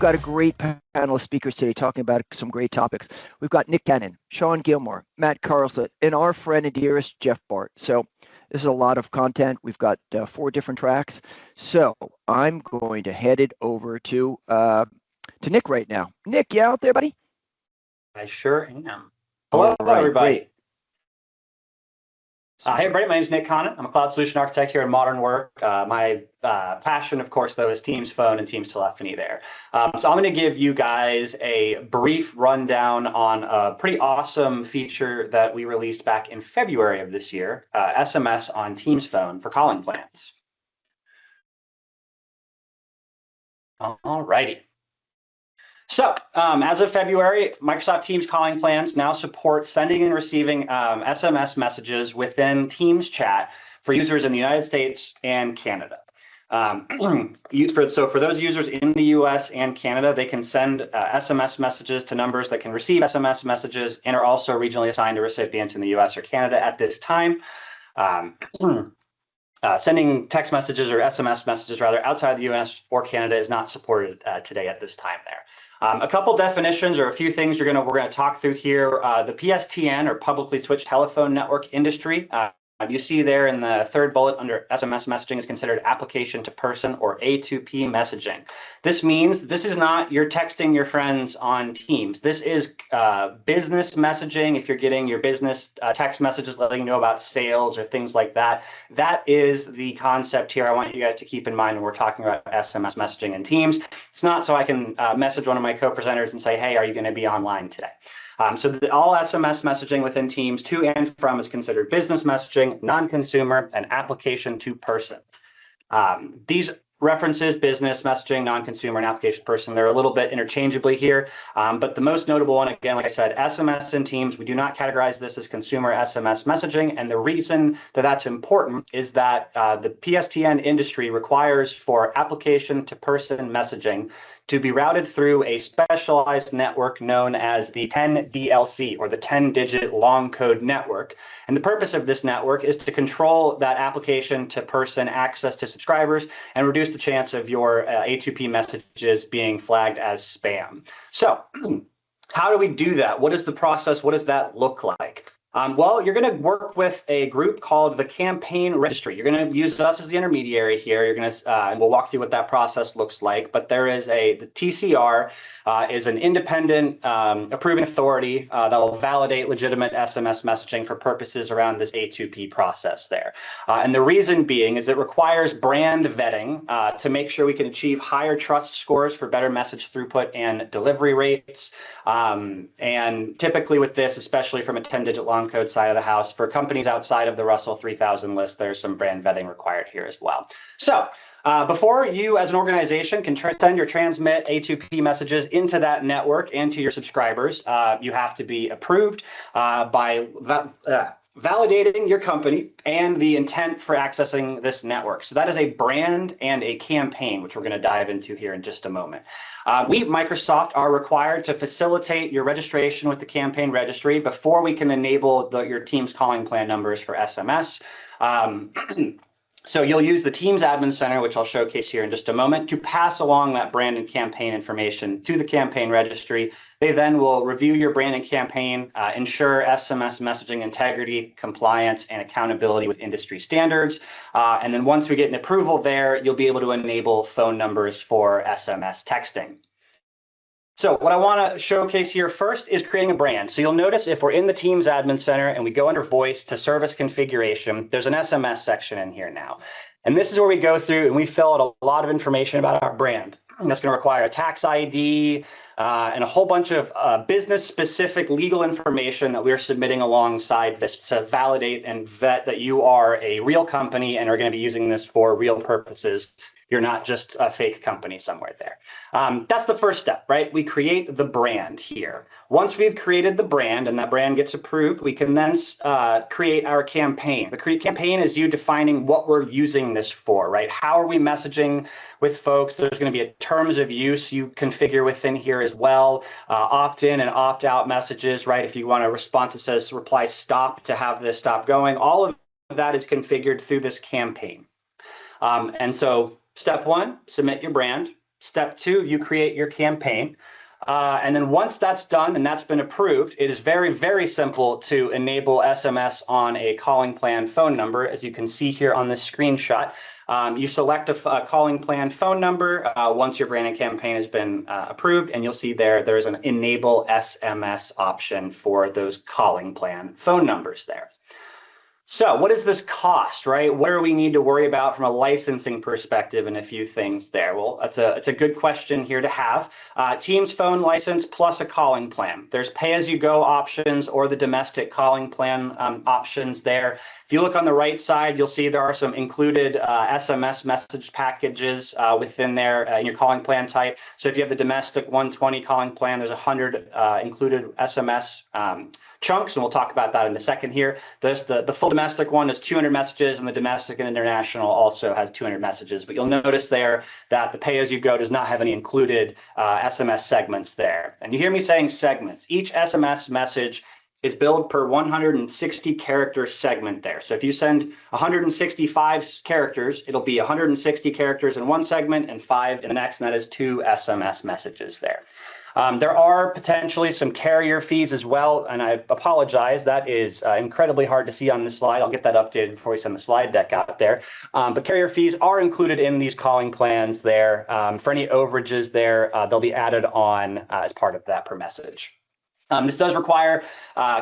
got a great panel of speakers today talking about some great topics. We've got Nick Connon, Sean Gilmour, Matt Carlson, and our friend and dearest Jeff Baart. So this is a lot of content. We've got 4 different tracks. So I'm going to head it over to Nick right now. Nick, you out there, buddy? I sure am. Hello, everybody. Great. Hey, everybody. My name is Nick Connon. I'm a cloud solution architect here at Modern Work. My passion, of course, though, is Teams Phone and Teams Telephony there. So I'm going to give you guys a brief rundown on a pretty awesome feature that we released back in February of this year, SMS on Teams Phone for calling plans. All righty. So as of February, Microsoft Teams calling plans now support sending and receiving SMS messages within Teams chat for users in the United States and Canada. So for those users in the US and Canada, they can send SMS messages to numbers that can receive SMS messages and are also regionally assigned to recipients in the US or Canada at this time. Sending text messages or SMS messages rather outside the US or Canada is not supported today at this time there. A couple definitions or a few things we're going to talk through here. The PSTN or publicly switched telephone network industry. You see there in the third bullet under SMS messaging is considered application to person or A2P messaging. This means this is not you're texting your friends on Teams. This is business messaging. If you're getting your business text messages letting you know about sales or things like that, that is the concept here I want you guys to keep in mind when we're talking about SMS messaging in Teams. It's not so I can message one of my co-presenters and say, hey, are you going to be online today? So all SMS messaging within Teams to and from is considered business messaging, non-consumer, and application to person. These references, business messaging, non-consumer, and application person, they're a little bit interchangeably here. But the most notable one, again, like I said, SMS in Teams, we do not categorize this as consumer SMS messaging. And the reason that that's important is that the PSTN industry requires for application to person messaging to be routed through a specialized network known as the 10DLC or the 10-digit long code network. And the purpose of this network is to control that application to person access to subscribers and reduce the chance of your A2P messages being flagged as spam. So how do we do that? What is the process? What does that look like? Well, you're going to work with a group called the Campaign Registry. You're going to use us as the intermediary here. You're going to, and we'll walk through what that process looks like. But there is the TCR is an independent approving authority that will validate legitimate SMS messaging for purposes around this A2P process there. And the reason being is it requires brand vetting to make sure we can achieve higher trust scores for better message throughput and delivery rates. And typically with this, especially from a 10-digit long code side of the house, for companies outside of the Russell 3000 list, there's some brand vetting required here as well. So before you as an organization can send or transmit A2P messages into that network and to your subscribers, you have to be approved by validating your company and the intent for accessing this network. So that is a brand and a campaign, which we're going to dive into here in just a moment. We, Microsoft, are required to facilitate your registration with the campaign registry before we can enable your Teams calling plan numbers for SMS. So you'll use the Teams Admin Center, which I'll showcase here in just a moment, to pass along that brand and campaign information to the campaign registry. They then will review your brand and campaign, ensure SMS messaging integrity, compliance, and accountability with industry standards. And then once we get an approval there, you'll be able to enable phone numbers for SMS texting. So what I want to showcase here first is creating a brand. So you'll notice if we're in the Teams Admin Center and we go under Voice to Service Configuration, there's an SMS section in here now. And this is where we go through and we fill out a lot of information about our brand. And that's going to require a tax ID and a whole bunch of business-specific legal information that we're submitting alongside this to validate and vet that you are a real company and are going to be using this for real purposes. You're not just a fake company somewhere there. That's the first step, right? We create the brand here. Once we've created the brand and that brand gets approved, we can then create our campaign. The campaign is you defining what we're using this for, right? How are we messaging with folks? There's going to be a terms of use you configure within here as well. Opt-in and opt-out messages, right? If you want a response that says reply stop to have this stop going, all of that is configured through this campaign. And so step one, submit your brand. Step 2, you create your campaign. And then once that's done and that's been approved, it is very, very simple to enable SMS on a calling plan phone number. As you can see here on this screenshot, you select a calling plan phone number once your branding campaign has been approved, and you'll see there's an enable SMS option for those calling plan phone numbers there. So what does this cost, right? What do we need to worry about from a licensing perspective, and a few things there? Well, it's a good question here to have. Teams phone license plus a calling plan. There's pay-as-you-go options or the domestic calling plan options there. If you look on the right side, you'll see there are some included SMS message packages within there in your calling plan type. So if you have the domestic 120 calling plan, there's 100 included SMS chunks, and we'll talk about that in a second here. There's the full domestic one is 200 messages, and the domestic and international also has 200 messages. But you'll notice there that the pay-as-you-go does not have any included SMS segments there. And you hear me saying segments. Each SMS message is billed per 160 character segment there. So if you send 165 characters, it'll be 160 characters in one segment and 5 in the next, and that is 2 SMS messages there. There are potentially some carrier fees as well, and I apologize, that is incredibly hard to see on this slide. I'll get that updated before we send the slide deck out there. But carrier fees are included in these calling plans there. For any overages there, they'll be added on as part of that per message. This does require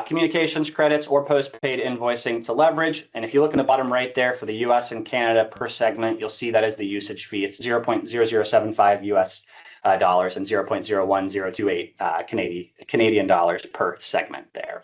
communications credits or postpaid invoicing to leverage. And if you look in the bottom right there for the US and Canada per segment, you'll see that as the usage fee. It's 0.0075 US dollars and 0.01028 Canadian dollars per segment there.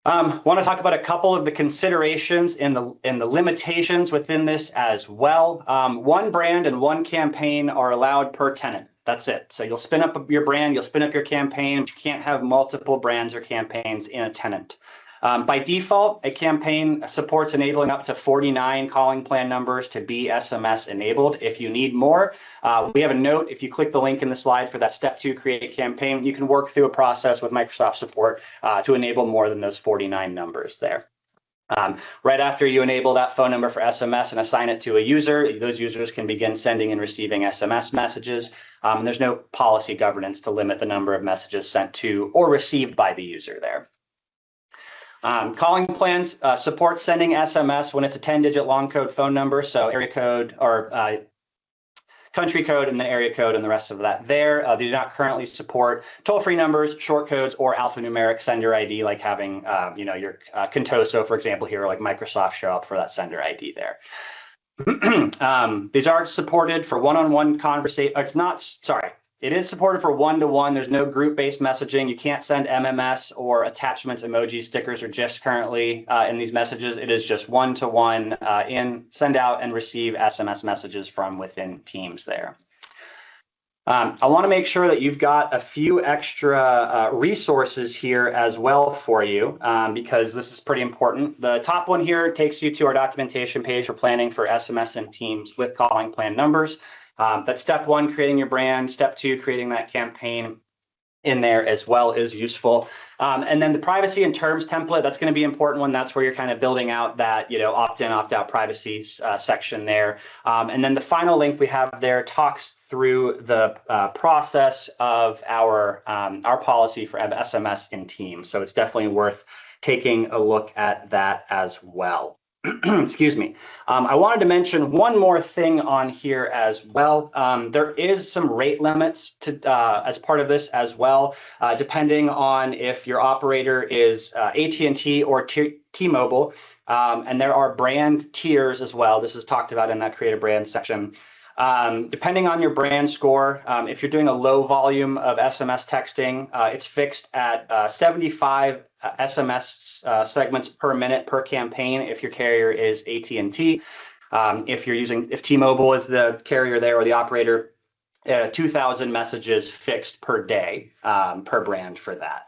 Want to talk about a couple of the considerations in the limitations within this as well. One brand and one campaign are allowed per tenant. That's it. So you'll spin up your brand, you'll spin up your campaign, but you can't have multiple brands or campaigns in a tenant. By default, a campaign supports enabling up to 49 calling plan numbers to be SMS enabled. If you need more, we have a note. If you click the link in the slide for that step 2, create campaign, you can work through a process with Microsoft support to enable more than those 49 numbers there. Right after you enable that phone number for SMS and assign it to a user, those users can begin sending and receiving SMS messages. There's no policy governance to limit the number of messages sent to or received by the user there. Calling plans support sending SMS when it's a 10-digit long code phone number, so area code or country code and the area code and the rest of that there. They do not currently support toll-free numbers, short codes, or alphanumeric sender ID, like having your Contoso, for example, here, or like Microsoft show up for that sender ID there. These are supported for one-on-one conversation. It is supported for one-to-one. There's no group-based messaging. You can't send MMS or attachments, emojis, stickers, or GIFs currently in these messages. It is just one-to-one send out and receive SMS messages from within Teams there. I want to make sure that you've got a few extra resources here as well for you, because this is pretty important. The top one here takes you to our documentation page for planning for SMS and Teams with calling plan numbers. That's step 1, creating your brand. Step 2, creating that campaign in there as well is useful. And then the privacy and terms template, that's going to be an important one. That's where you're kind of building out that, opt-in, opt-out privacy section there. And then the final link we have there talks through the process of our policy for SMS in Teams. So it's definitely worth taking a look at that as well. Excuse me. I wanted to mention one more thing on here as well. There is some rate limits to as part of this as well, depending on if your operator is AT&T or T-Mobile, and there are brand tiers as well. This is talked about in that create a brand section. Depending on your brand score, if you're doing a low volume of SMS texting, it's fixed at 75 SMS segments per minute per campaign if your carrier is AT&T. If T-Mobile is the carrier there or the operator, 2,000 messages fixed per day per brand for that.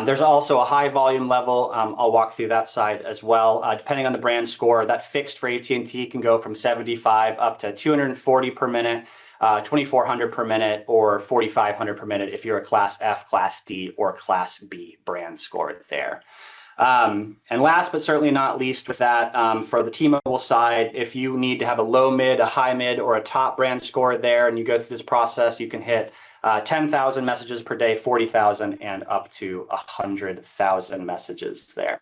There's also a high volume level. I'll walk through that side as well. Depending on the brand score, that fixed for AT&T can go from 75 up to 240 per minute, 2,400 per minute, or 4,500 per minute if you're a Class F, Class D, or Class B brand score there. And last but certainly not least with that, for the T-Mobile side, if you need to have a low mid, a high mid, or a top brand score there, and you go through this process, you can hit 10,000 messages per day, 40,000, and up to 100,000 messages there.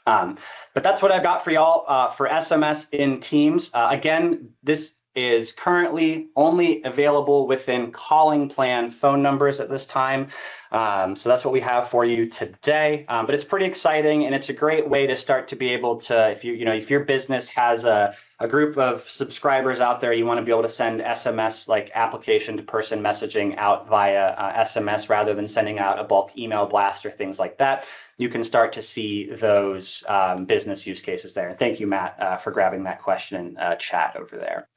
But that's what I've got for y'all for SMS in Teams. Again, this is currently only available within calling plan phone numbers at this time. So that's what we have for you today. But it's pretty exciting, and it's a great way to start to be able to, if your business has a group of subscribers out there, you want to be able to send SMS like application to person messaging out via SMS rather than sending out a bulk email blast or things like that. You can start to see those business use cases there. And thank you, Matt, for grabbing that question in chat over there.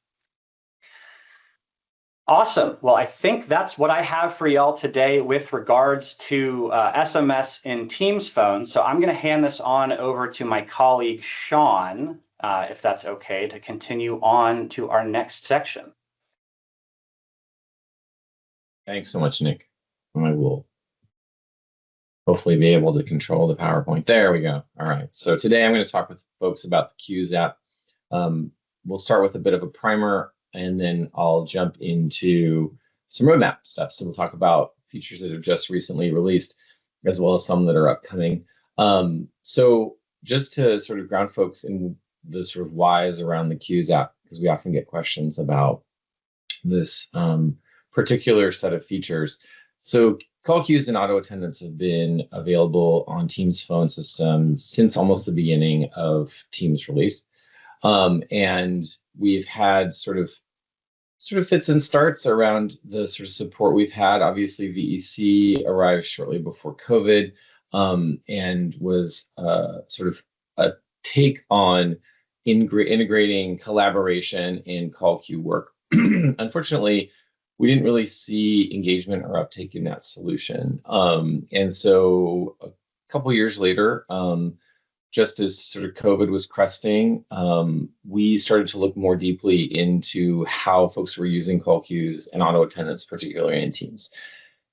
Awesome. Well, I think that's what I have for y'all today with regards to SMS in Teams phone. So I'm going to hand this on over to my colleague, Sean, if that's okay, to continue on to our next section. Thanks so much, Nick. I will hopefully be able to control the PowerPoint. There we go. All right. So today I'm going to talk with folks about the Q's app. We'll start with a bit of a primer, and then I'll jump into some roadmap stuff. So we'll talk about features that have just recently released, as well as some that are upcoming. So just to sort of ground folks in the sort of whys around the Q's app, because we often get questions about this particular set of features. So call queues and auto attendance have been available on Teams phone system since almost the beginning of Teams release. And we've had sort of fits and starts around the sort of support we've had. Obviously, VEC arrived shortly before COVID, and was sort of a take on integrating collaboration and call queue work. Unfortunately, we didn't really see engagement or uptake in that solution. And so a couple years later, just as sort of COVID was cresting, we started to look more deeply into how folks were using call queues and auto attendance, particularly in Teams,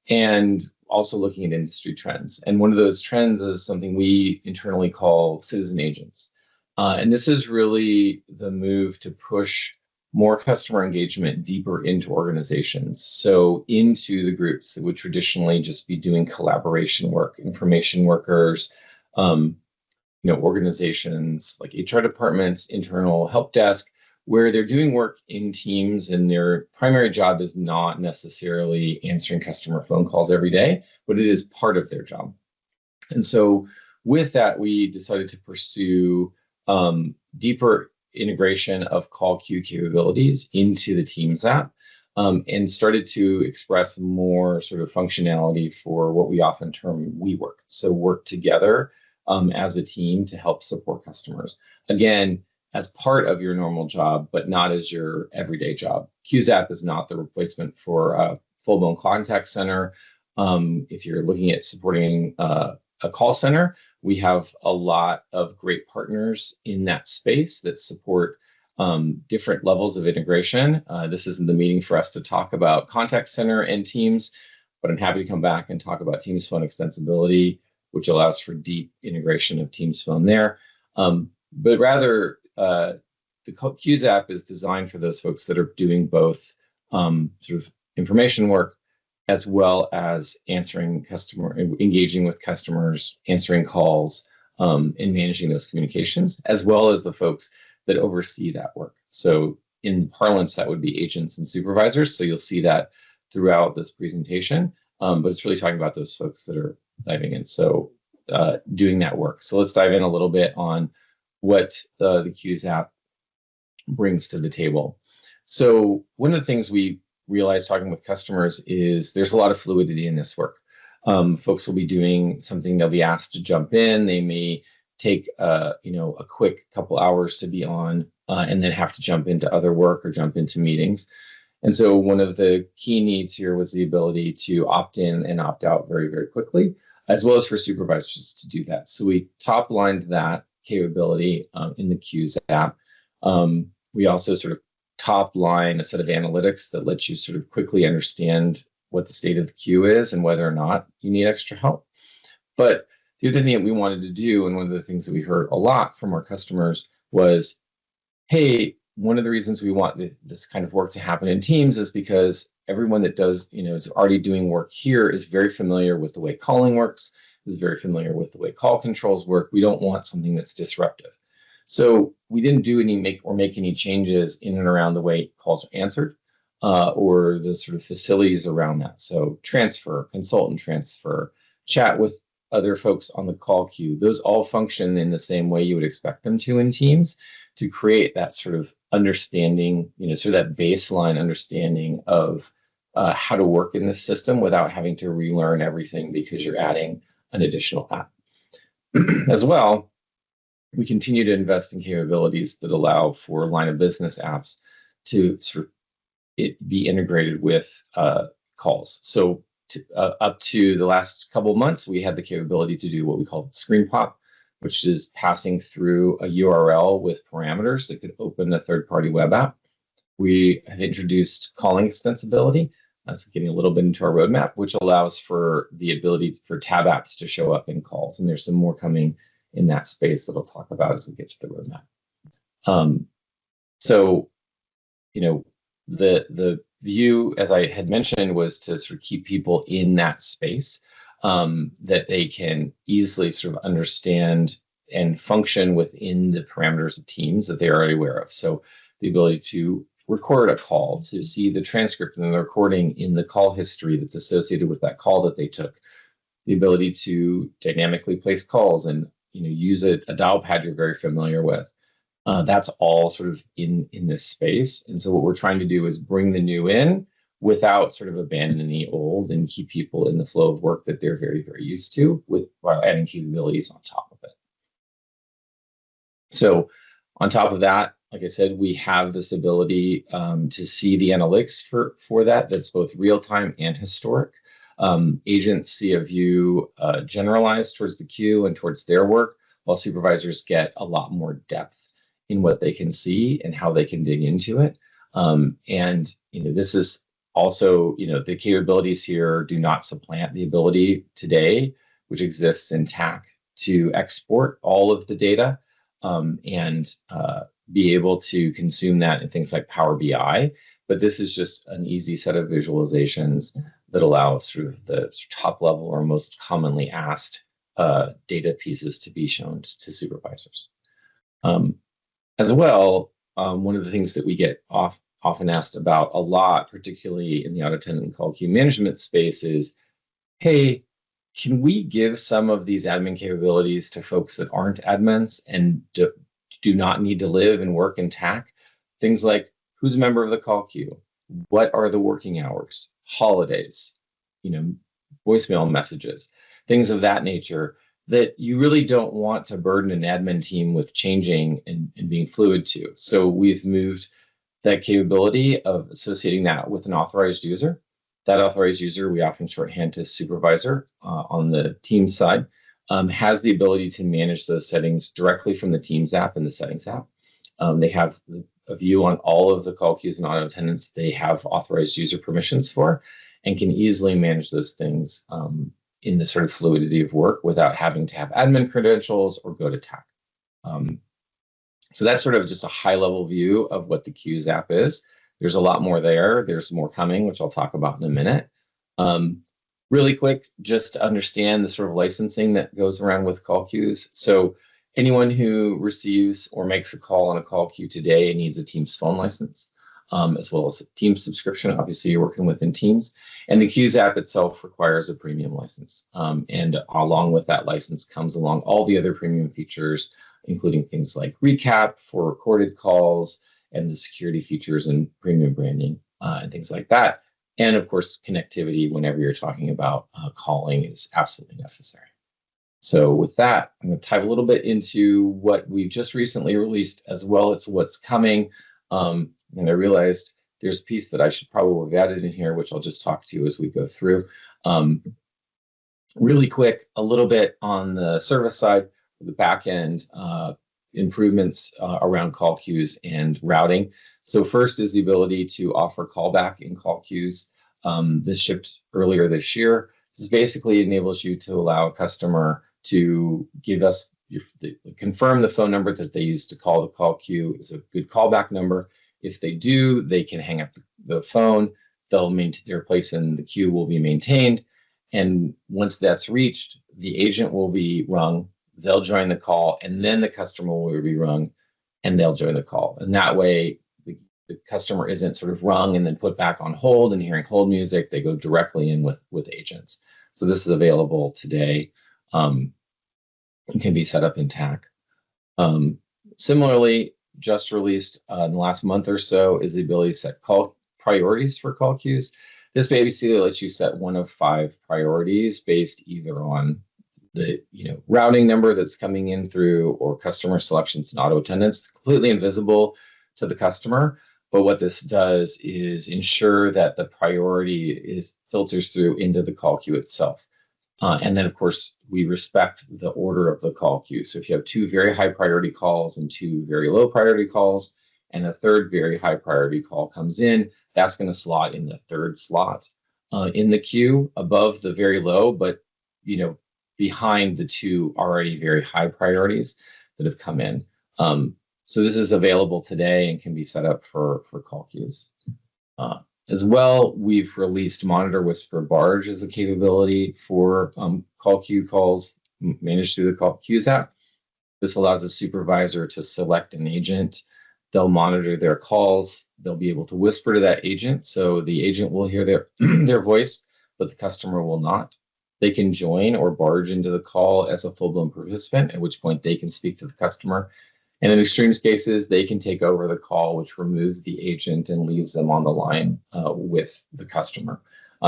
and also looking at industry trends. And one of those trends is something we internally call citizen agents. And this is really the move to push more customer engagement deeper into organizations. So into the groups that would traditionally just be doing collaboration work, information workers, organizations like HR departments, internal help desk, where they're doing work in Teams and their primary job is not necessarily answering customer phone calls every day, but it is part of their job. And so with that, we decided to pursue deeper integration of call queue capabilities into the Teams app, and started to express more sort of functionality for what we often term we work. So work together as a team to help support customers. Again, as part of your normal job, but not as your everyday job. Q's app is not the replacement for a full-blown contact center. If you're looking at supporting a call center, we have a lot of great partners in that space that support different levels of integration. This isn't the meeting for us to talk about contact center and Teams, but I'm happy to come back and talk about Teams phone extensibility, which allows for deep integration of Teams phone there. But rather, the Q's app is designed for those folks that are doing both sort of information work as well as engaging with customers, answering calls, and managing those communications, as well as the folks that oversee that work. So in parlance, that would be agents and supervisors. So you'll see that throughout this presentation, but it's really talking about those folks that are diving in. So doing that work. So let's dive in a little bit on what the Q's app brings to the table. So one of the things we realized talking with customers is there's a lot of fluidity in this work. Folks will be doing something, they'll be asked to jump in. They may take a quick couple hours to be on and then have to jump into other work or jump into meetings. And so one of the key needs here was the ability to opt in and opt out very, very quickly, as well as for supervisors to do that. So we top-lined that capability in the Q's app. We also sort of top line a set of analytics that lets you sort of quickly understand what the state of the queue is and whether or not you need extra help. But The other thing that we wanted to do, and one of the things that we heard a lot from our customers was, hey, one of the reasons we want this kind of work to happen in Teams is because everyone that does, is already doing work here is very familiar with the way calling works, is very familiar with the way call controls work. We don't want something that's disruptive. So we didn't do make any changes in and around the way calls are answered, or the sort of facilities around that. So transfer, consultant transfer, chat with other folks on the call queue, those all function in the same way you would expect them to in Teams, to create that sort of understanding, sort of that baseline understanding of how to work in this system without having to relearn everything because you're adding an additional app. As well, we continue to invest in capabilities that allow for line of business apps to sort of be integrated with calls. So up to the last couple of months, we had the capability to do what we call screen pop, which is passing through a URL with parameters that could open a third-party web app. We have introduced calling extensibility. That's getting a little bit into our roadmap, which allows for the ability for tab apps to show up in calls. And there's some more coming in that space that I'll talk about as we get to the roadmap. So, the view, as I had mentioned, was to sort of keep people in that space, that they can easily sort of understand and function within the parameters of Teams that they're already aware of. So the ability to record a call, to see the transcript and the recording in the call history that's associated with that call that they took, the ability to dynamically place calls and use a dial pad you're very familiar with. That's all sort of in this space. And so what we're trying to do is bring the new in without sort of abandoning the old, and keep people in the flow of work that they're very, very used to, while adding capabilities on top of it. So on top of that, like I said, we have this ability to see the analytics for that. That's both real time and historic. Agents see a view generalized towards the queue and towards their work, while supervisors get a lot more depth in what they can see and how they can dig into it. And this is also, the capabilities here do not supplant the ability today, which exists in TAC, to export all of the data and be able to consume that in things like Power BI. But this is just an easy set of visualizations that allow sort of the top level or most commonly asked data pieces to be shown to supervisors. As well, one of the things that we get often asked about a lot, particularly in the auto tenant and call queue management space, is, hey, can we give some of these admin capabilities to folks that aren't admins and do not need to live and work in TAC? Things like, who's a member of the call queue? What are the working hours? Holidays, voicemail messages, things of that nature that you really don't want to burden an admin team with changing and being fluid to. So we've moved that capability of associating that with an authorized user. That authorized user, we often shorthand to supervisor on the Teams side, has the ability to manage those settings directly from the Teams app and the settings app. They have a view on all of the call queues and auto attendants they have authorized user permissions for, and can easily manage those things in the sort of fluidity of work without having to have admin credentials or go to TAC. So that's sort of just a high level view of what the Queues app is. There's a lot more there. There's more coming, which I'll talk about in a minute. Really quick, just to understand the sort of licensing that goes around with call queues. So anyone who receives or makes a call on a call queue today needs a Teams phone license, as well as a Teams subscription. Obviously, you're working within Teams. And the Queues app itself requires a premium license. And along with that license comes along all the other premium features, including things like recap for recorded calls and the security features and premium branding and things like that. And of course, connectivity whenever you're talking about calling is absolutely necessary. So with that, I'm going to dive a little bit into what we just recently released, as well as what's coming. And I realized there's a piece that I should probably have added in here, which I'll just talk to you as we go through. Really quick, a little bit on the service side, the back end improvements around call queues and routing. So first is the ability to offer callback in call queues. This shipped earlier this year. This basically enables you to allow a customer to give us confirm the phone number that they used to call the call queue is a good callback number. If they do, they can hang up the phone. They'll maintain their place in the queue will be maintained. And once that's reached, the agent will be rung, they'll join the call, and then the customer will be rung and they'll join the call. And that way, the customer isn't sort of rung and then put back on hold and hearing hold music. They go directly in with agents. So this is available today and can be set up in TAC. Similarly, just released in the last month or so is the ability to set call priorities for call queues. This basically lets you set one of 5 priorities based either on the routing number that's coming in through or customer selections and auto attendance. It's completely invisible to the customer, but what this does is ensure that the priority filters through into the call queue itself. And then, of course, we respect the order of the call queue. So if you have 2 very high priority calls and 2 very low priority calls, and a third very high priority call comes in, that's going to slot in the 3rd slot in the queue above the very low, but behind the 2 already very high priorities that have come in. So this is available today and can be set up for call queues. As well, we've released Monitor Whisper Barge as a capability for call queue calls managed through the Call Queues app. This allows a supervisor to select an agent. They'll monitor their calls. They'll be able to whisper to that agent, so the agent will hear their their voice, but the customer will not. They can join or barge into the call as a full-blown participant, at which point they can speak to the customer. And in extreme cases, they can take over the call, which removes the agent and leaves them on the line with the customer.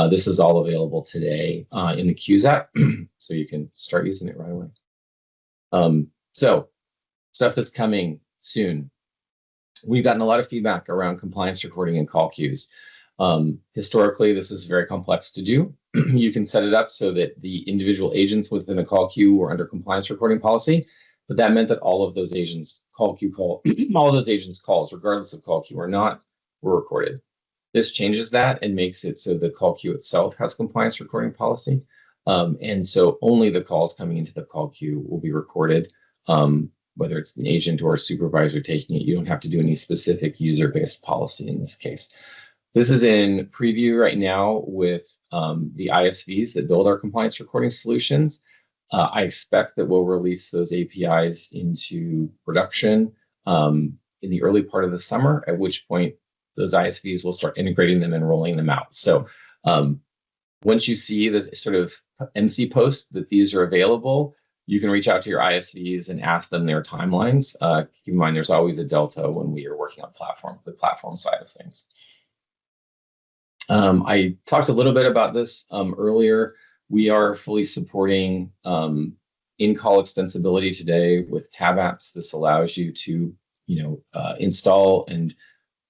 This is all available today in the Queues app, so you can start using it right away. So stuff that's coming soon. We've gotten a lot of feedback around compliance recording and call queues. Historically, this is very complex to do. You can set it up so that the individual agents within a call queue were under compliance recording policy, but that meant that all of those agents all of those agents' calls, regardless of call queue or not, were recorded. This changes that and makes it so the call queue itself has compliance recording policy. And so only the calls coming into the call queue will be recorded, whether it's an agent or a supervisor taking it. You don't have to do any specific user-based policy in this case. This is in preview right now with the ISVs that build our compliance recording solutions. I expect that we'll release those APIs into production in the early part of the summer, at which point those ISVs will start integrating them and rolling them out. So once you see this sort of MC post that these are available, you can reach out to your ISVs and ask them their timelines. Keep in mind, there's always a delta when we are working on the platform side of things. I talked a little bit about this earlier. We are fully supporting in-call extensibility today with tab apps. This allows you to, install and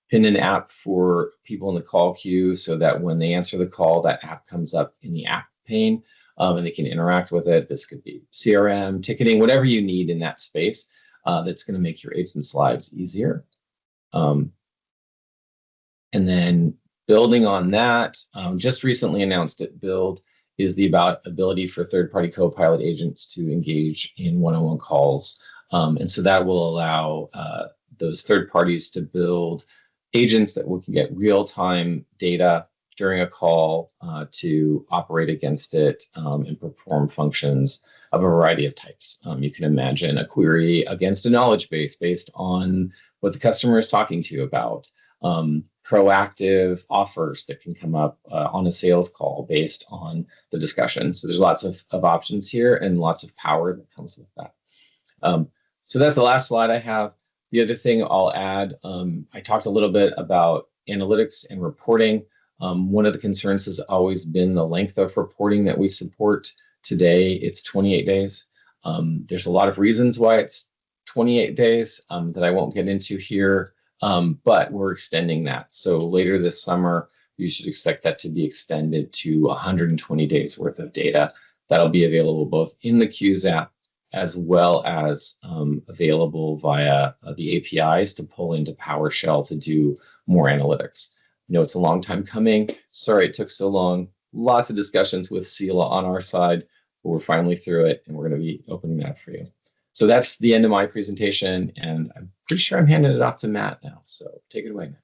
pin an app for people in the call queue so that when they answer the call, that app comes up in the app pane and they can interact with it. This could be CRM, ticketing, whatever you need in that space that's going to make your agents' lives easier. And then building on that, just recently announced at Build is the ability for third-party co-pilot agents to engage in one-on-one calls. And so that will allow those third parties to build agents that can get real-time data during a call to operate against it and perform functions of a variety of types. You can imagine a query against a knowledge base based on what the customer is talking to you about. Proactive offers that can come up on a sales call based on the discussion. So there's lots of options here and lots of power that comes with that. So that's the last slide I have. The other thing I'll add, I talked a little bit about analytics and reporting. One of the concerns has always been the length of reporting that we support. Today, it's 28 days. There's a lot of reasons why it's 28 days that I won't get into here. But we're extending that. So later this summer, you should expect that to be extended to 120 days worth of data. That'll be available both in the Queues app as well as available via the APIs to pull into PowerShell to do more analytics. I know it's a long time coming. Sorry it took so long. Lots of discussions with Sela on our side, but we're finally through it, and we're going to be opening that for you. So that's the end of my presentation, and I'm pretty sure I'm handing it off to Matt now. So take it away, Matt.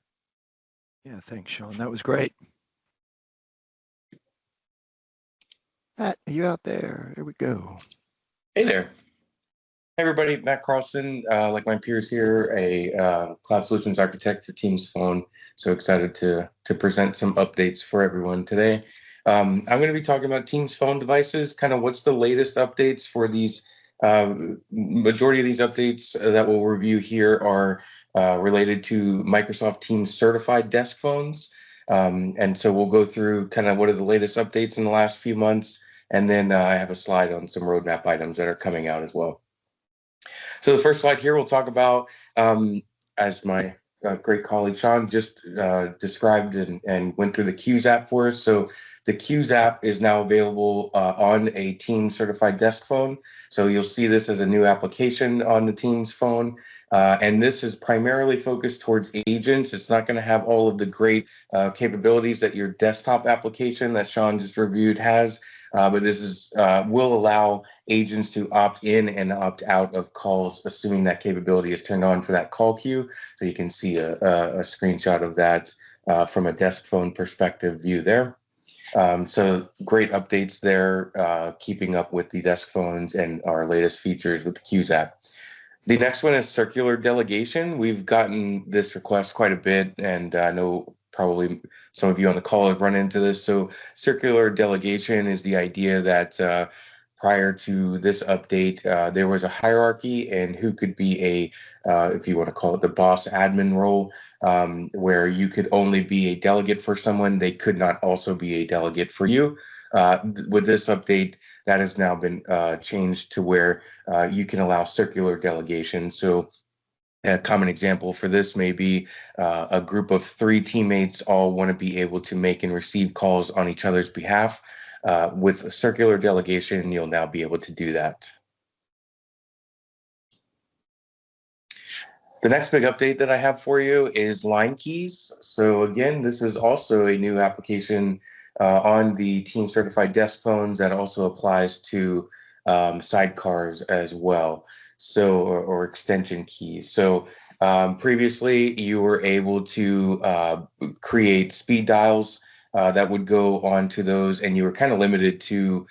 Yeah, thanks, Sean. That was great. Matt, are you out there? Here we go. Hey there. Hey everybody, Matt Carlson, like my peers here, a cloud solutions architect for Teams Phone. So excited to present some updates for everyone today. I'm going to be talking about Teams Phone devices, kind of what's the latest updates for these. Majority of these updates that we'll review here are related to Microsoft Teams certified desk phones. And so we'll go through kind of what are the latest updates in the last few months. And then I have a slide on some roadmap items that are coming out as well. So the first slide here, we'll talk about, as my great colleague Sean just described and went through the Qs app for us. So the Qs app is now available on a Teams certified desk phone. So you'll see this as a new application on the Teams phone. And this is primarily focused towards agents. It's not going to have all of the great capabilities that your desktop application that Sean just reviewed has. But this is will allow agents to opt in and opt out of calls, assuming that capability is turned on for that call queue. So you can see a screenshot of that from a desk phone perspective view there. So great updates there, keeping up with the desk phones and our latest features with the Qs app. The next one is circular delegation. We've gotten this request quite a bit, and I know probably some of you on the call have run into this. So circular delegation is the idea that prior to this update, there was a hierarchy and who could be a, if you want to call it the boss admin role, where you could only be a delegate for someone. They could not also be a delegate for you. With this update, that has now been changed to where you can allow circular delegation. So a common example for this may be a group of 3 teammates all want to be able to make and receive calls on each other's behalf. With a circular delegation, you'll now be able to do that. The next big update that I have for you is line keys. So again, this is also a new application on the Team Certified Desk phones that also applies to sidecars as well. So, or extension keys. So previously you were able to create speed dials that would go onto those, and you were kind of limited to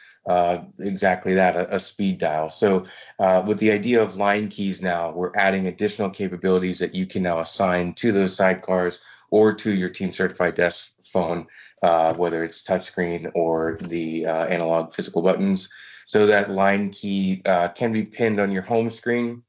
exactly that, a speed dial. So with the idea of line keys now, we're adding additional capabilities that you can now assign to those sidecars or to your Team Certified Desk phone, whether it's touchscreen or the analog physical buttons. So that line key can be pinned on your home screen.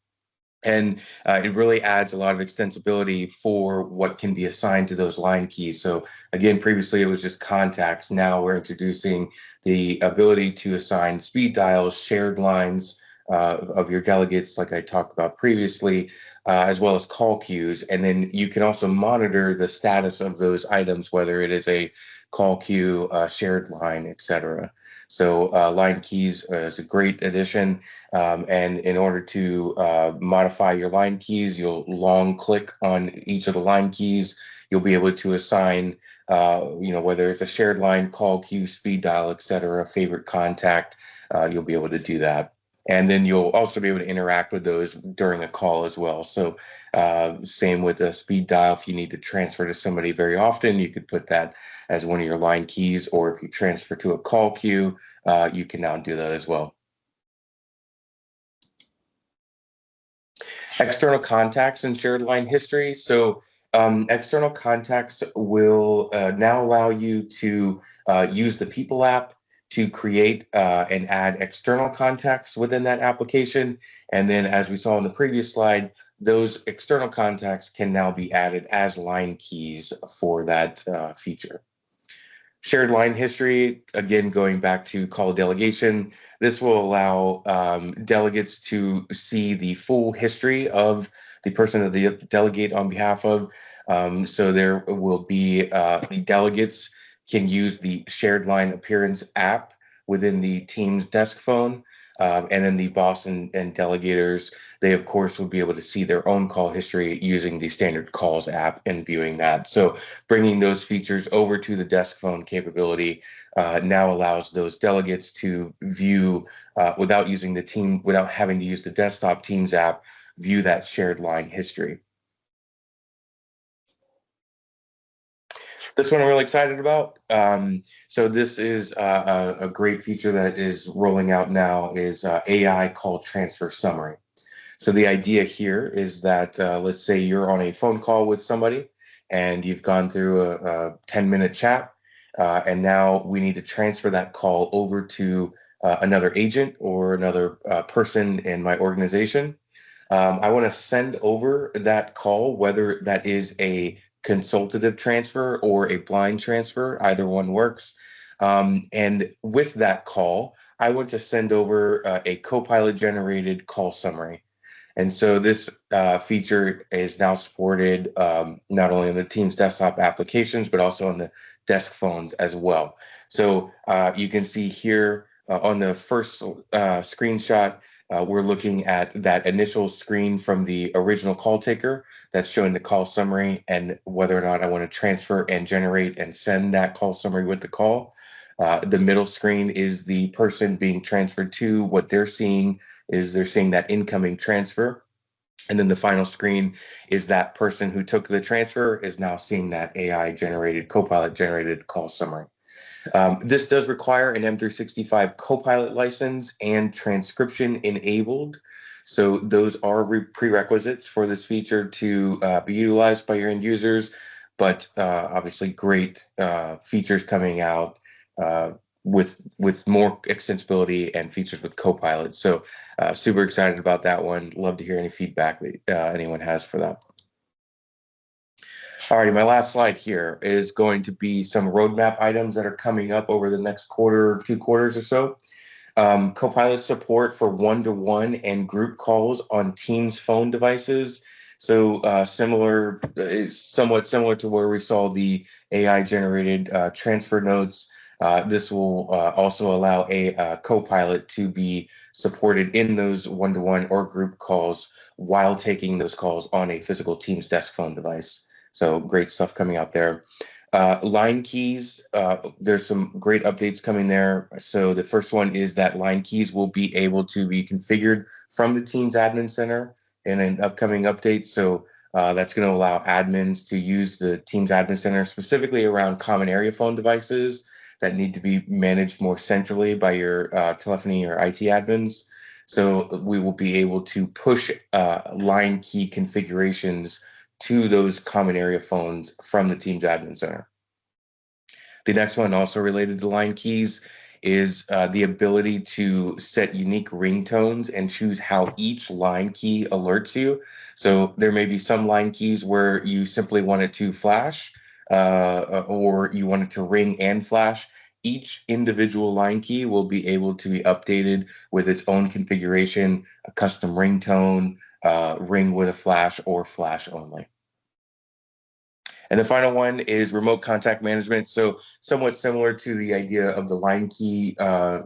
And it really adds a lot of extensibility for what can be assigned to those line keys. So again, previously it was just contacts. Now we're introducing the ability to assign speed dials, shared lines of your delegates, like I talked about previously, as well as call queues. And then you can also monitor the status of those items, whether it is a call queue, shared line, etc. So line keys is a great addition. And in order to modify your line keys, you'll long click on each of the line keys. You'll be able to assign, whether it's a shared line, call queue, speed dial, etc., favorite contact, you'll be able to do that. And then you'll also be able to interact with those during a call as well. So same with a speed dial. If you need to transfer to somebody very often, you could put that as one of your line keys, or if you transfer to a call queue, you can now do that as well. External contacts and shared line history. So external contacts will now allow you to use the People app to create and add external contacts within that application. And then as we saw in the previous slide, those external contacts can now be added as line keys for that feature. Shared line history, again, going back to call delegation, this will allow delegates to see the full history of the person that they delegate on behalf of. So there will be the delegates can use the shared line appearance app within the Teams desk phone. And then the boss and delegators, they of course would be able to see their own call history using the standard calls app and viewing that. So bringing those features over to the desk phone capability now allows those delegates to view without having to use the desktop Teams app, view that shared line history. This one I'm really excited about. So this is a great feature that is rolling out now is AI call transfer summary. So the idea here is that let's say you're on a phone call with somebody and you've gone through a 10-minute chat and now we need to transfer that call over to another agent or another person in my organization. I want to send over that call, whether that is a consultative transfer or a blind transfer, either one works. And with that call, I want to send over a Copilot generated call summary. And so this feature is now supported not only in the Teams desktop applications, but also on the desk phones as well. So you can see here on the first screenshot, we're looking at that initial screen from the original call taker that's showing the call summary and whether or not I want to transfer and generate and send that call summary with the call. The middle screen is the person being transferred to. What they're seeing is they're seeing that incoming transfer. And then the final screen is that person who took the transfer is now seeing that AI generated, Copilot generated call summary. This does require an M365 Copilot license and transcription enabled. So those are prerequisites for this feature to be utilized by your end users, but obviously great features coming out with more extensibility and features with Copilot. So super excited about that one. Love to hear any feedback that anyone has for that. Alrighty, my last slide here is going to be some roadmap items that are coming up over the next quarter, 2 quarters or so. Copilot support for one-to-one and group calls on Teams phone devices. So somewhat similar to where we saw the AI-generated transfer notes. This will also allow a Copilot to be supported in those one-to-one or group calls while taking those calls on a physical Teams desk phone device. So great stuff coming out there. Line keys, there's some great updates coming there. So the first one is that line keys will be able to be configured from the Teams Admin Center in an upcoming update. So that's going to allow admins to use the Teams Admin Center specifically around common area phone devices that need to be managed more centrally by your telephony or IT admins. So we will be able to push line key configurations to those common area phones from the Teams Admin Center. The next one, also related to line keys, is the ability to set unique ringtones and choose how each line key alerts you. So there may be some line keys where you simply want it to flash or you want it to ring and flash. Each individual line key will be able to be updated with its own configuration, a custom ringtone, ring with a flash, or flash only. And the final one is remote contact management. So somewhat similar to the idea of the line key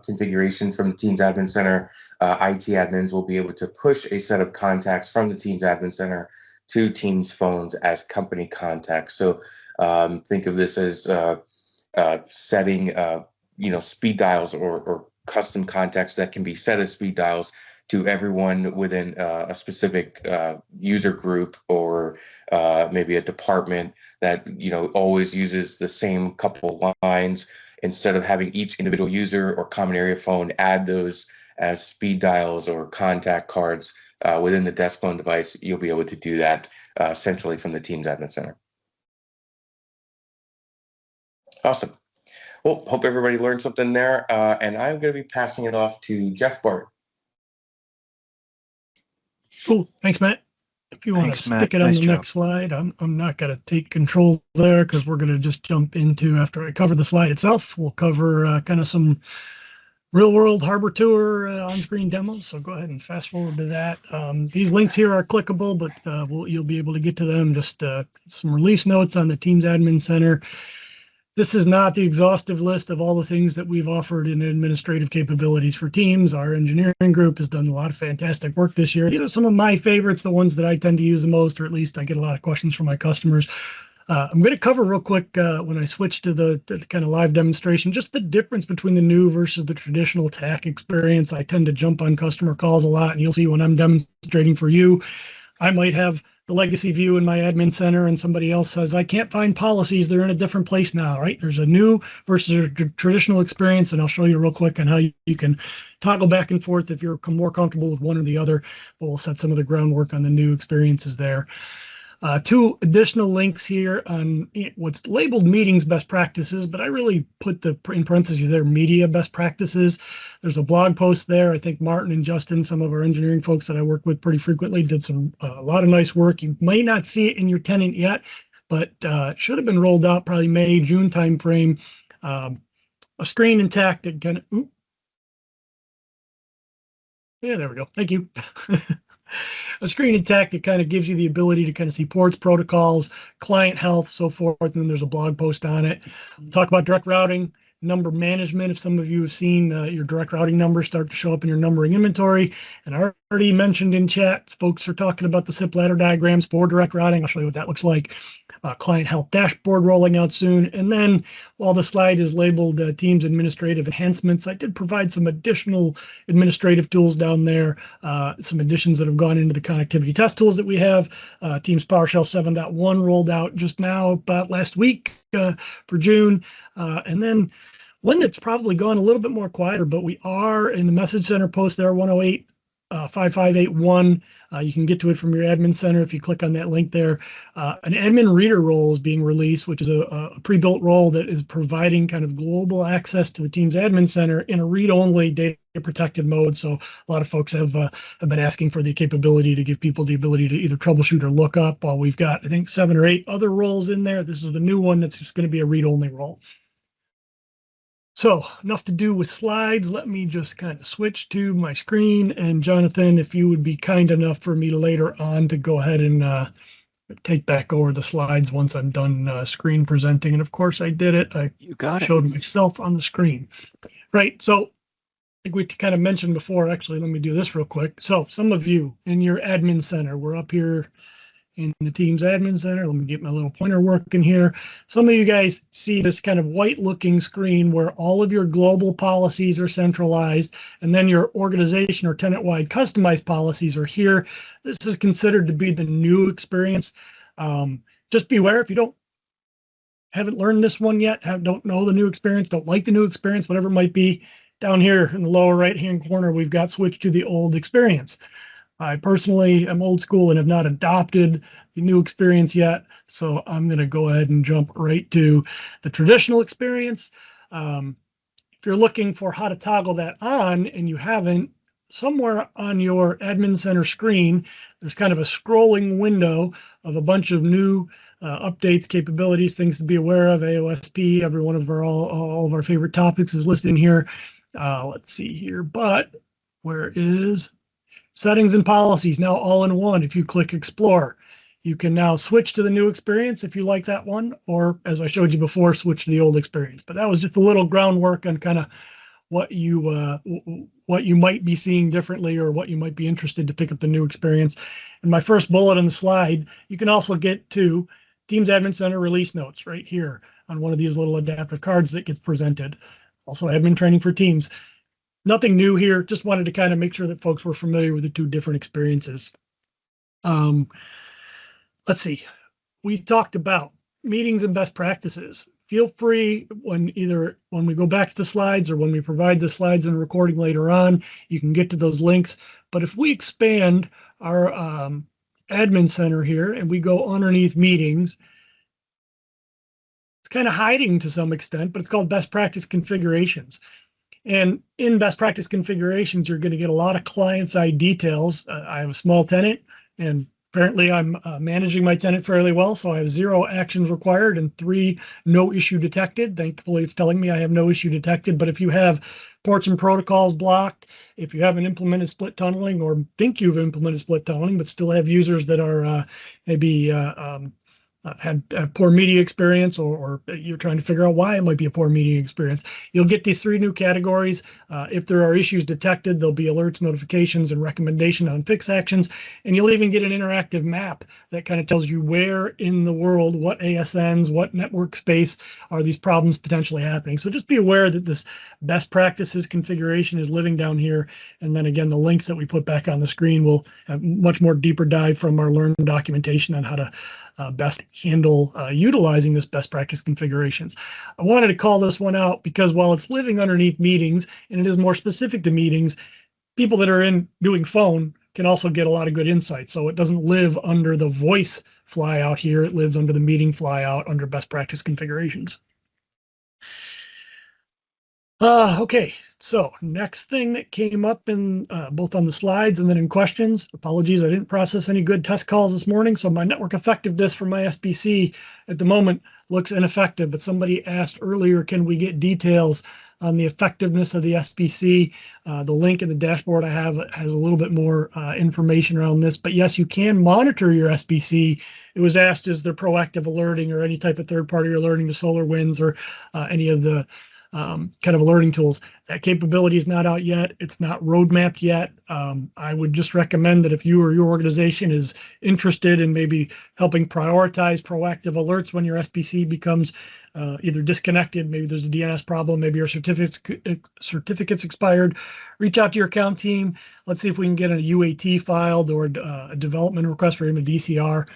configuration from the Teams Admin Center, IT admins will be able to push a set of contacts from the Teams Admin Center to Teams phones as company contacts. So think of this as setting speed dials or custom contacts that can be set as speed dials to everyone within a specific user group or maybe a department that always uses the same couple lines. Instead of having each individual user or common area phone add those as speed dials or contact cards within the desk phone device, you'll be able to do that centrally from the Teams Admin Center. Awesome. Well, hope everybody learned something there, and I'm going to be passing it off to Jeff Baart. Cool. Thanks, Matt. If you want to stick it on the next slide, I'm not going to take control there because we're going to just jump into, after I cover the slide itself, we'll cover kind of some real world harbor tour on-screen demos. So go ahead and fast forward to that. These links here are clickable, but you'll be able to get to them. Just some release notes on the Teams Admin Center. This is not the exhaustive list of all the things that we've offered in administrative capabilities for teams. Our engineering group has done a lot of fantastic work this year. These are some of my favorites, the ones that I tend to use the most, or at least I get a lot of questions from my customers. I'm going to cover real quick when I switch to the kind of live demonstration, just the difference between the new versus the traditional TAC experience. I tend to jump on customer calls a lot, and you'll see when I'm demonstrating for you, I might have the legacy view in my admin center and somebody else says, I can't find policies. They're in a different place now, right? There's a new versus a traditional experience. And I'll show you real quick on how you can toggle back and forth if you're more comfortable with one or the other, but we'll set some of the groundwork on the new experiences there. Two additional links here on what's labeled meetings best practices, but I really put in parentheses there media best practices. There's a blog post there. I think Martin and Justin, some of our engineering folks that I work with pretty frequently, did a lot of nice work. You may not see it in your tenant yet, but it should have been rolled out probably May, June timeframe. A screen and TAC that kind of, yeah, there we go. Thank you. A screen and TAC that kind of gives you the ability to kind of see ports, protocols, client health, so forth. And then there's a blog post on it. We'll talk about direct routing, number management. If some of you have seen your direct routing numbers start to show up in your numbering inventory, and I already mentioned in chat, folks are talking about the SIP ladder diagrams for direct routing. I'll show you what that looks like. Client health dashboard rolling out soon. And then while the slide is labeled Teams Administrative Enhancements, I did provide some additional administrative tools down there, some additions that have gone into the connectivity test tools that we have. Teams PowerShell 7.1 rolled out just now about last week for June. And then one that's probably gone a little bit more quieter, but we are in the message center post there, 108. 5581. You can get to it from your admin center if you click on that link there. An admin reader role is being released, which is a pre-built role that is providing kind of global access to the Teams admin center in a read-only data protected mode. So a lot of folks have been asking for the capability to give people the ability to either troubleshoot or look up. While we've got, I think, 7 or 8 other roles in there, this is the new one that's just going to be a read-only role. So enough to do with slides. Let me just kind of switch to my screen. And Jonathan, if you would be kind enough for me later on to go ahead and take back over the slides once I'm done screen presenting. And of course I did it. I showed myself on the screen. Right, so I think we kind of mentioned before, actually, let me do this real quick. So some of you in your admin center, we're up here in the Teams admin center. Let me get my little pointer working here. Some of you guys see this kind of white looking screen where all of your global policies are centralized, and then your organization or tenant-wide customized policies are here. This is considered to be the new experience. Just beware if you haven't learned this one yet, don't know the new experience, don't like the new experience, whatever it might be. Down here in the lower right-hand corner, we've got switched to the old experience. I personally am old school and have not adopted the new experience yet, so I'm going to go ahead and jump right to the traditional experience. If you're looking for how to toggle that on and you haven't, somewhere on your admin center screen, there's kind of a scrolling window of a bunch of new updates, capabilities, things to be aware of. AOSP, every one of all of our favorite topics is listed in here. Let's see here, but where is settings and policies now all in one? If you click explore, you can now switch to the new experience if you like that one, or as I showed you before, switch to the old experience. But that was just a little groundwork on kind of what you might be seeing differently or what you might be interested to pick up the new experience. And my first bullet on the slide, you can also get to Teams Admin Center release notes right here on one of these little adaptive cards that gets presented. Also admin training for Teams. Nothing new here, just wanted to kind of make sure that folks were familiar with the two different experiences. Let's see, we talked about meetings and best practices. Feel free when we go back to the slides or when we provide the slides and recording later on, you can get to those links. But if we expand our admin center here and we go underneath meetings, it's kind of hiding to some extent, but it's called best practice configurations. And in best practice configurations, you're going to get a lot of client-side details. I have a small tenant, and apparently I'm managing my tenant fairly well, so I have 0 actions required and 3 no issue detected. Thankfully, it's telling me I have no issue detected. But if you have ports and protocols blocked, if you haven't implemented split tunneling or think you've implemented split tunneling, but still have users that are maybe had a poor media experience, or you're trying to figure out why it might be a poor media experience. You'll get these 3 new categories. If there are issues detected, there'll be alerts, notifications, and recommendation on fix actions. And you'll even get an interactive map that kind of tells you where in the world, what ASNs, what network space are these problems potentially happening. So just be aware that this best practices configuration is living down here. And then again, the links that we put back on the screen will have much more deeper dive from our Learn documentation on how to best handle utilizing this best practice configurations. I wanted to call this one out because while it's living underneath meetings and it is more specific to meetings, people that are in doing phone can also get a lot of good insight. So it doesn't live under the voice flyout here. It lives under the meeting flyout under best practice configurations. Okay, so next thing that came up in both on the slides and then in questions, apologies, I didn't process any good test calls this morning, so my network effectiveness for my SBC at the moment looks ineffective, but somebody asked earlier, can we get details on the effectiveness of the SBC? The link in the dashboard I have has a little bit more information around this, but yes, you can monitor your SBC. It was asked, is there proactive alerting or any type of third-party alerting to SolarWinds or any of the kind of alerting tools? That capability is not out yet. It's not roadmapped yet. I would just recommend that if you or your organization is interested in maybe helping prioritize proactive alerts when your SBC becomes either disconnected, maybe there's a DNS problem, maybe your certificate's expired, reach out to your account team. Let's see if we can get a UAT filed or a development request or even a DCR.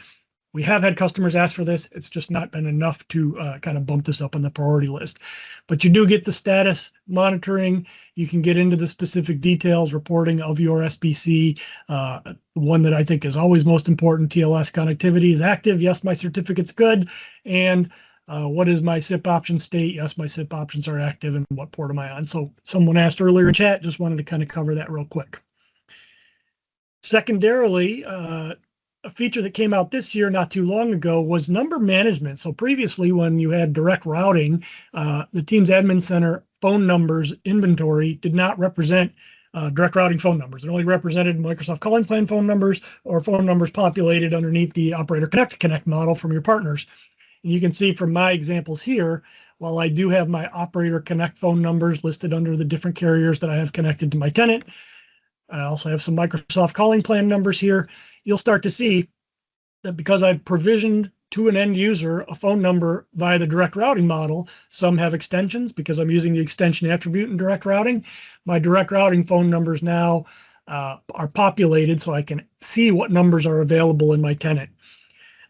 We have had customers ask for this. It's just not been enough to kind of bump this up on the priority list. But you do get the status monitoring. You can get into the specific details reporting of your SBC. One that I think is always most important, TLS connectivity is active. Yes, my certificate's good. And what is my SIP option state? Yes, my SIP options are active. And what port am I on? So someone asked earlier in chat, just wanted to kind of cover that real quick. Secondarily, a feature that came out this year, not too long ago, was number management. So previously, when you had direct routing, the Teams Admin Center phone numbers inventory did not represent direct routing phone numbers. It only represented Microsoft Calling Plan phone numbers or phone numbers populated underneath the Operator Connect model from your partners. And you can see from my examples here, while I do have my Operator Connect phone numbers listed under the different carriers that I have connected to my tenant, I also have some Microsoft Calling Plan numbers here. You'll start to see that because I've provisioned to an end user a phone number via the direct routing model, some have extensions because I'm using the extension attribute in direct routing. My direct routing phone numbers now are populated so I can see what numbers are available in my tenant.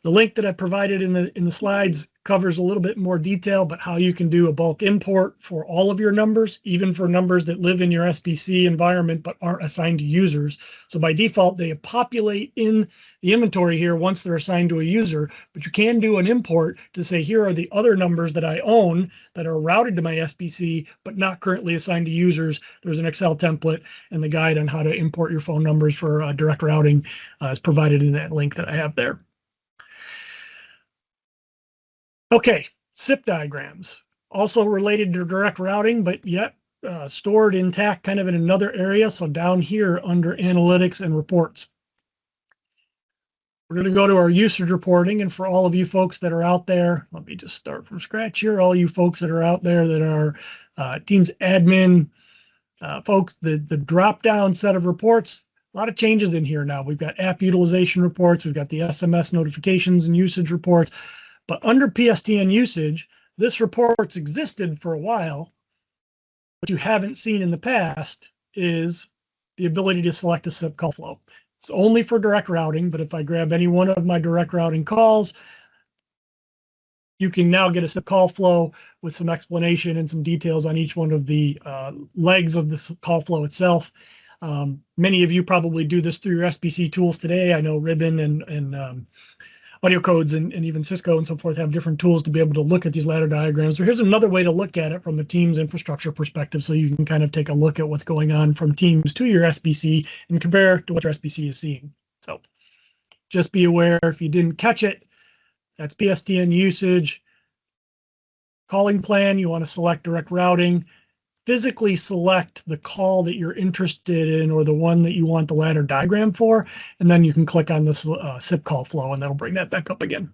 The link that I provided in the slides covers a little bit more detail, but how you can do a bulk import for all of your numbers, even for numbers that live in your SBC environment but aren't assigned to users. So by default, they populate in the inventory here once they're assigned to a user, but you can do an import to say, here are the other numbers that I own that are routed to my SBC, but not currently assigned to users. There's an Excel template, and the guide on how to import your phone numbers for direct routing is provided in that link that I have there. Okay, SIP diagrams, also related to direct routing, but yet stored intact kind of in another area. So down here under analytics and reports. We're going to go to our usage reporting. And for all of you folks that are out there, let me just start from scratch here. All you folks that are out there that are Teams admin folks, the drop-down set of reports, a lot of changes in here now. We've got app utilization reports. We've got the SMS notifications and usage reports. But under PSTN usage, this report's existed for a while. What you haven't seen in the past is the ability to select a SIP call flow. It's only for direct routing, but if I grab any one of my direct routing calls, you can now get a SIP call flow with some explanation and some details on each one of the legs of the call flow itself. Many of you probably do this through your SBC tools today. I know Ribbon and Audio Codes and even Cisco and so forth have different tools to be able to look at these ladder diagrams. So here's another way to look at it from the Teams infrastructure perspective, so you can kind of take a look at what's going on from Teams to your SBC and compare to what your SBC is seeing. So just be aware, if you didn't catch it, that's PSTN usage. Calling plan, you want to select direct routing. Physically select the call that you're interested in or the one that you want the ladder diagram for, and then you can click on this SIP call flow, and that'll bring that back up again.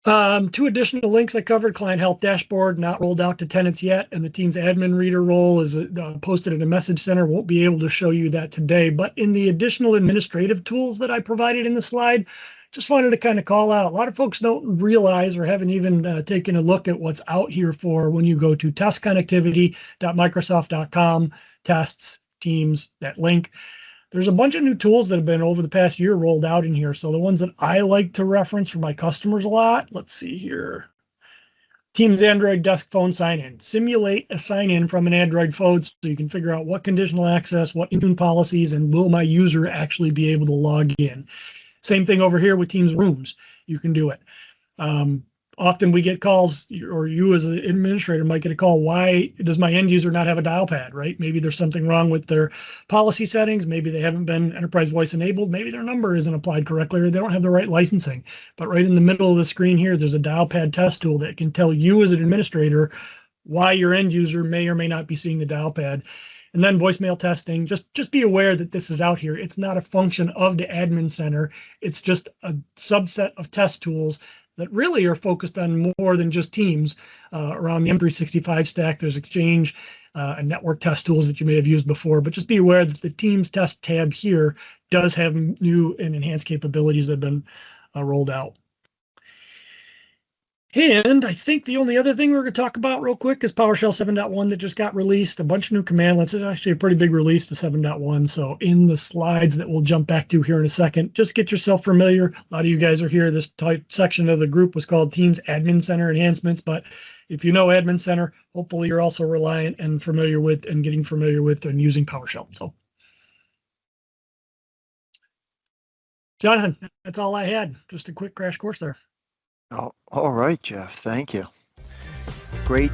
Two additional links I covered: client health dashboard, not rolled out to tenants yet, and the Teams admin reader role is posted in a message center. Won't be able to show you that today, but in the additional administrative tools that I provided in the slide, just wanted to kind of call out. A lot of folks don't realize or haven't even taken a look at what's out here for when you go to testconnectivity.microsoft.com, tests, Teams, that link. There's a bunch of new tools that have been over the past year rolled out in here. So the ones that I like to reference for my customers a lot, let's see here. Teams Android Desk Phone Sign-In. Simulate a sign-in from an Android phone so you can figure out what conditional access, what Intune policies, and will my user actually be able to log in. Same thing over here with Teams Rooms. You can do it. Often we get calls, or you as an administrator might get a call, why does my end user not have a dial pad, right? Maybe there's something wrong with their policy settings. Maybe they haven't been enterprise voice enabled. Maybe their number isn't applied correctly, or they don't have the right licensing. But right in the middle of the screen here, there's a dial pad test tool that can tell you as an administrator why your end user may or may not be seeing the dial pad. And then voicemail testing, just be aware that this is out here. It's not a function of the admin center. It's just a subset of test tools that really are focused on more than just Teams. Around the M365 stack, there's Exchange and network test tools that you may have used before, but just be aware that the Teams test tab here does have new and enhanced capabilities that have been rolled out. And I think the only other thing we're going to talk about real quick is PowerShell 7.1 that just got released. A bunch of new commandlets. It's actually a pretty big release to 7.1. So in the slides that we'll jump back to here in a second, just get yourself familiar. A lot of you guys are here. This type section of the group was called Teams Admin Center Enhancements. But if you know Admin Center, hopefully you're also reliant and familiar with and getting familiar with and using PowerShell. So, Jonathan, that's all I had. Just a quick crash course there. Oh, all right, Jeff. Thank you. Great